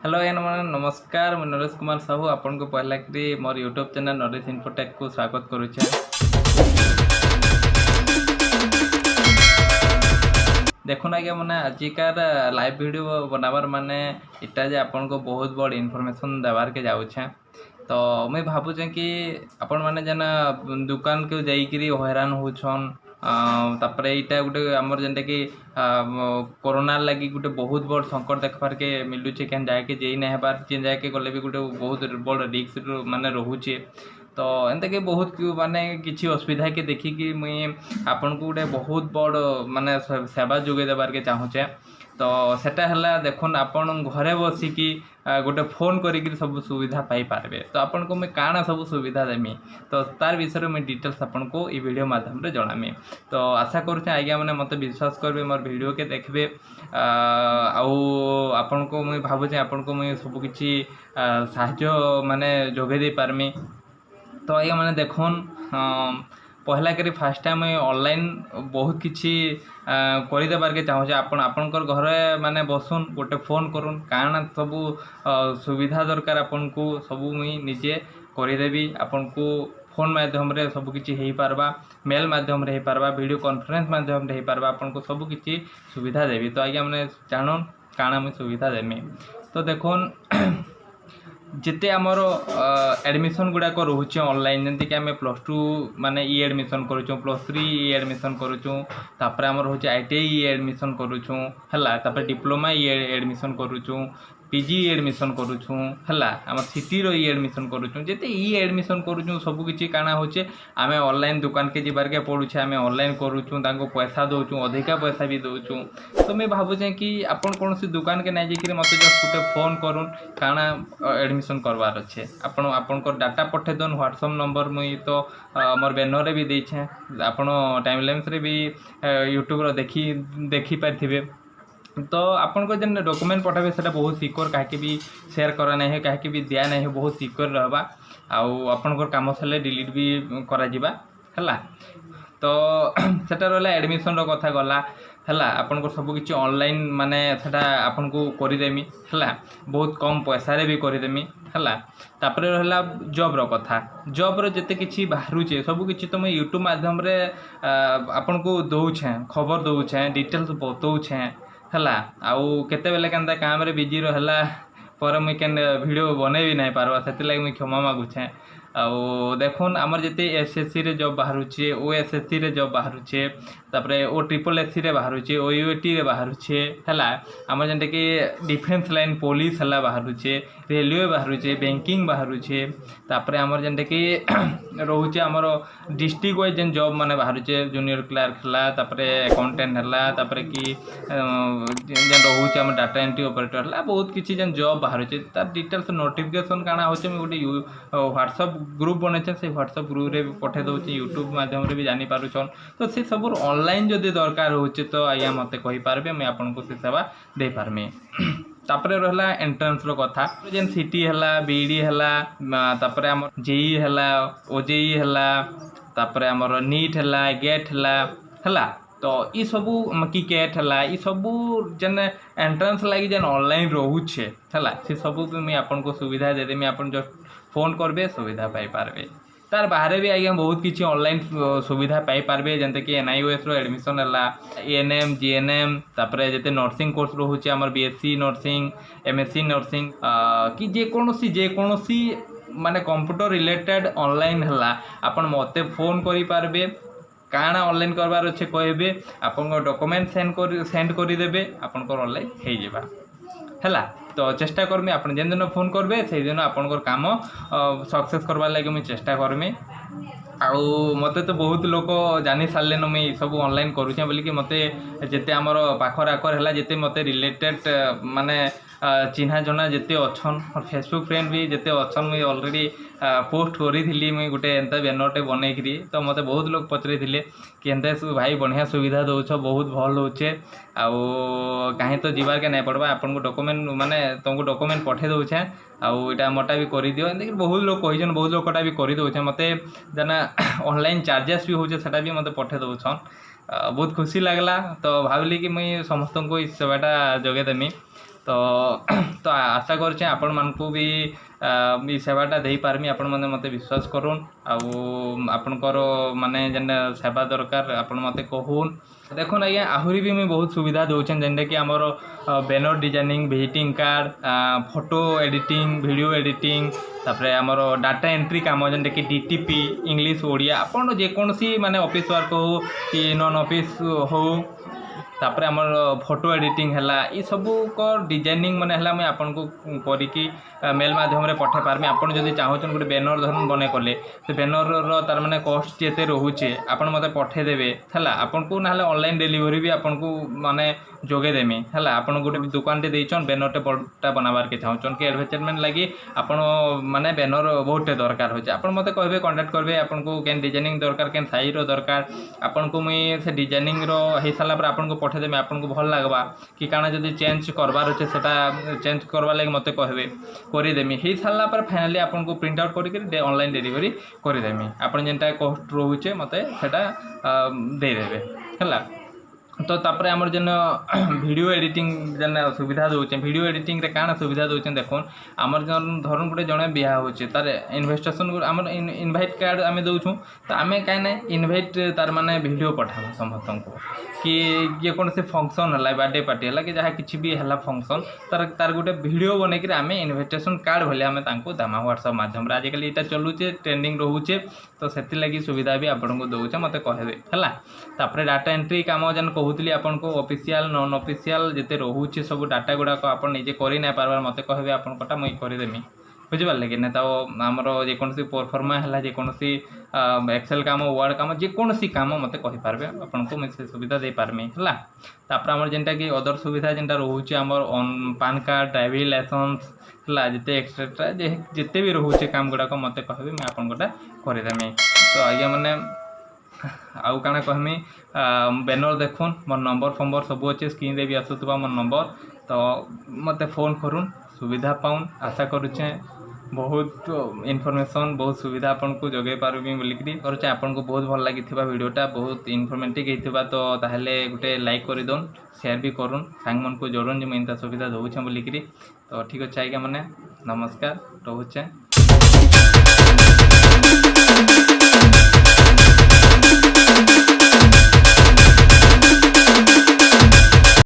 Hello N नमस्कार मैं नरेश कुमार साहू आपन को पहला कि मोर यूट्यूब चैनल नरेश इन्फोटेक को स्वागत करुचे। देखुन आज्ञा मैंने आजिकार लाइव वीडियो बनाबार माने इटा जे आपन को बहुत बड़ इनफॉरमेशन देवार के जाऊे। तो मुझे भावुचे कि आपण मैंने जेना दुकान के जाइकरी हैरान होछन तापर यहाँ गोटे आमर जेनटा कि कोरोना लगी गोटे बहुत बड़ संकट देखबार के मिलूचे क्या जाके जे नहीं हेबार जे जाके गले भी गोटे बहुत बड़ रिस्क माने रोचे। तो एंता कि बहुत माने किसी असुविधा के देखिकी मुई आपन को गोटे बहुत बड़ माने सेवा जोगे देबार के चाहूचे। तो सेटा हला देखुन आपन घरे बसिकी गोटे फोन करी सब सुविधा पाई पारबे। तो आपन को मैं काना सब सुविधा देमी तो तार विषय में डिटेल्स आपन को ई वीडियो माध्यम रे जणामी। तो आशा करूँ आज्ञा मैंने मत विश्वास करेंगे मोर वीडियो के देखबे आपन को मुझे भावुचे आपन को मुझे सबकि साहाय्य माने जोगे दे पारमी। तो आज्ञा मैंने देखुन पहला करी फास्ट टाइम ऑनलाइन बहुत किसी करदेबार के चाहूँचे आपणकर घरे माने बसुन गोटे फोन करुन काना सबू सुविधा दरकार आपन को सबू मुई निजे करदेवी। आपन को फोन माध्यम रे सब किछि हेई पारबा मेल माध्यम रे हो पारबा वीडियो कॉन्फ्रेंस माध्यम रे हो पारबा आपन को सब किछि सुविधा देवी। तो आज्ञा मैंने जानून काना मुई सुविधा देमी। तो देखुन जिते आमर एडमिशन गुड़ाक रोचे ऑनलाइन जमीक आम +2 माने ई एडमिशन करूँ +3 ई एडमिशन करूँ तापर आमर हो ITI एडमिशन करूँ है डिप्लोमा ई एडमिशन करूँ PG एडमिशन करूँ है आम सिटी रो ई एडमिशन करूँ जिते ई एडमिशन करूँ सबकि काना होचे आम ऑनलाइन दुकान के जीवार के पड़ूछे आम ऑनलाइन करूँ पैसा दौचु अधिका पैसा भी दौचु। तो मैं भावुचे कि आपन कौन सी दुकान के नहीं जाकि मत जस्ट गोटे फोन करूँ काना एडमिशन करवार अच्छे आपन डाटा पठे दन व्हाट्सएप नंबर मुई तो मोर बैनर भी देछे आपन टाइमलाइन्स रे भी यूट्यूब देखी पारे। तो आपन को जन डॉक्यूमेंट पठाबे सेटा बहुत सिक्योर कहीं भी शेयर करा नहीं कहीं भी दिया नहीं बहुत सिक्योर रहा आपन काम सारे डिलीट भी करा जिबा है। तो सेटा रहा एडमिशन रो कथा गला है आपन को सब किसी ऑनलाइन माने सेटा आपन को करदेमी है बहुत कम पैसा रे भी करदेमी है। तापर रहा जॉब रो कथा जॉब रो जते किछि बाहरुचे सब किछि तो मैं यूट्यूब माध्यम रे आपन को दौछे खबर दौछे डिटेल्स बतौछे है आउ केते बेले केनता काम रे बिजी रहला पर मुई केन वीडियो बने भी नहीं पारबा सेति लागि मुई क्षमा मागुछे। आउ देखुन आमर जिते SSC रे जॉब बाहरुचे OSSC रे जॉब बाहरुचे तापरे OSSC रे बाहरुचे OUT रे बाहरुचे है आमर जेनटा कि डिफेंस लाइन पुलिस है बाहरुचे रेलवे बाहरुचे बैंकिंग बाहरुचे तापरे आमर जेनटा कि रोचे आमर डिस्ट्रिक्ट वाइज जेन जॉब माने बाहरुचे जूनियर क्लार्क है तापरे अकाउंटेंट है तापरे कि जेन रोचे आम डाटा एंट्री ऑपरेटर है बहुत किसी जेन जॉब बाहरुचे तार डिटेल्स नोटिफिकेशन काना होचे मैं गोटे व्हाट्सएप ग्रुप बने से व्हाट्सएप ग्रुप रे पठे दौचे यूट्यूब माध्यम रे भी जानी पारुछन। तो से सब ऑनलाइन जदि दरकार होचे तो आज्ञा मते कहि पारबे मैं आपन को से सेवा दे पारमे। तापरे रहला एंट्रेंस रो कथा जेन सिटी हला BD हला तापरे हमर JEE हला OJEE हला तापरे हमर नीट हला गेट हला तो ई सबू की कैट हला ई सबू जेन एंट्रेंस लगी जेन ऑनलाइन रोचे है से सबू भी मैं आपन को सुविधा दे देमी आपन जो फोन करबे सुविधा पाई पारबे। तार बाहर भी आज्ञा बहुत किसी ऑनलाइन सुविधा पाई पारबे जंते कि NIOS रो एडमिशन है ANM GNM तापरे जते नर्सिंग कोर्स रोचे आमर BSc नर्सिंग MSc नर्सिंग कि जेकोसी माने कंप्यूटर रिलेटेड ऑनलाइन है आपन मते फोन करि पारबे काना ऑनलाइन करबार अच्छे कहबे आपन डॉक्यूमेंट सेंड कर देबे आपन को ऑनलाइन हो जाबा है। तो चेष्टा करमी आपन जेन दिन फोन करबे से दिन आपन काम सक्सेस करबार लगे मुझे चेष्टा करमी। आउ मते तो बहुत लोग जानी सारे न मुई सब ऑनलाइन करूँ बोलिकी मते जिते आमर पाखर आखर है जिते मते रिलेटेड माने चिन्हा जना जिते अच्छन फेसबुक फ्रेंड भी जिते अच्छन मुझे ऑलरेडी पोस्ट करी मुई गोटे एंता बैनरटे बनईकरी। तो मते बहुत लोग पचरे कि एंता भाई बढ़िया सुविधा दौच बहुत भल होचे आउ कहीं तो जीवार के नहीं पड़वा आपन को डॉक्यूमेंट माने तुमको डॉक्यूमेंट पठे दौचे आउ इटा मोटा भी कर दियो एंता बहुत लोग कहीजन बहुत लोगटा भी कर दौचे मते जना ऑनलाइन चार्जेस भी होचे सेटा भी मते पठे दौछन बहुत खुशी लगला। तो भाविली कि मुई समस्त को इस सेवाटा जोगे देमी। तो तो आशा करछे आपण मानकू भी ई सेवाटा दे पारमी आपण माने मते विश्वास करूँ आपणकर माने जेन सेवा दरकार आपण मते कहून देखुन आज्ञा आहरी भी मुझे बहुत सुविधा दूचे जेनटा कि आमर banner designing visiting card photo editing video editing तापर आमर डाटा एंट्री काम जेनटा कि डीटीपी इंग्लिश ओडिया आपन जेकोसी माने ऑफिस वर्क हो कि नॉन ऑफिस हो तापर आमर फोटो एडिटिंग हैला ये सब को डिजाइनिंग माने हैला मैं आपन को करिकी मेल माध्यम रे पठे पारमी आपन जदि चाहउछन गोटे बैनर धरन बने कले तो बैनर रो तार माने कॉस्ट जेते रहउचे आपन मते पठे देबे हैला आपन को नाले ऑनलाइन डिलीवरी भी आपन को माने जोगे देमी हैला आपन गोटे दुकान टे देइछन बैनर टे बडटा बनाबार के चाहउछन के एडवर्टाइजमेंट लागि आपन माने बैनर बहुते दरकार होचे आपन मते कहबे कांटेक्ट करबे आपन को केन डिजाइनिंग दरकार केन साइज रो दरकार आपन को मुई से डिजाइनिंग रो हे साला पर आपन को पठे देबे आपन को भल लागबा कि काना जदि चेंज करबार होचे सेटा चेंज करबा लागि मते कहबे करि देमी हे साला पर फाइनली आपन को प्रिंट आउट करि के ऑनलाइन डिलीवरी करि देमी आपन जेनटा कॉस्ट रहउचे मते सेटा दे देबे हैला तो तापर आमर जेन वीडियो एडिटिंग जेन सुविधा दूचे वीडियो एडिटिंग रे काना सुविधा दूचे देखुन आमर जन धरन गोटे जने बिहा होचे तार इन्वेस्टेशन आमर इनवाइट कार्ड आमे दउछु तो आमे काई ना इनवाइट तार माने वीडियो पठाबो समस्त को कि ये कौन से फंक्शन हला बर्थडे पार्टी हला कि जहाँ किसी भी हला फंक्शन तार तार गोटे वीडियो बने कि आमे इनविटेशन कार्ड भले आमे तांको दामा व्हाट्सएप माध्यम रे आजिकल एटा चलुचे ट्रेंडिंग रहउचे तो सेति लागि सुविधा भी आपन को दउचे मते कहबे हला तापर डाटा एंट्री काम जन कहूतली आपन को ऑफिशियल नॉन ऑफिशियल जेते रहउचे सब डाटा गुडा को आपन निजे करि ना पारबार मते कहबे आपन कोटा मुई करि देमी बुझिपार लगे ना तो आमर जेकोसी परफॉर्मा है जेकोसी एक्सेल काम वर्ड काम जेकोसी काम मते कहि पारबे आपन को मैं सुविधा दे पारमी हला तापर आमर जेनटा कि अदर सुविधा जेनटा रहउचे आमर पान कार्ड ड्राइविंग लाइसेंस हला जेते एक्स्ट्रा जेते भी रहउचे काम गुडा को मते कहबे मैं आपन कोटा करि देमी तो आज्ञा माने आउ काना कहमी बैनर देखुन मोर नंबर फंबर सब अच्छे स्क्रीन रे भी आसुतबा मोर नंबर तो मते फोन करूँ सुविधा पाउन आशा करुचे बहुत इनफॉरमेशन बहुत सुविधा आपन को जोगे पारबी बोलिकरी करुचे आपन को बहुत भल लगी वीडियोटा बहुत इनफॉर्मेटिव हेतिबा तो ताहले गुटे लाइक कर दोन शेयर भी करूँ सांग मन को जोड़न जे मैं सुविधा दउछे बोलिकरी तो ठीक अच्छे आज्ञा माने नमस्कार रोचे।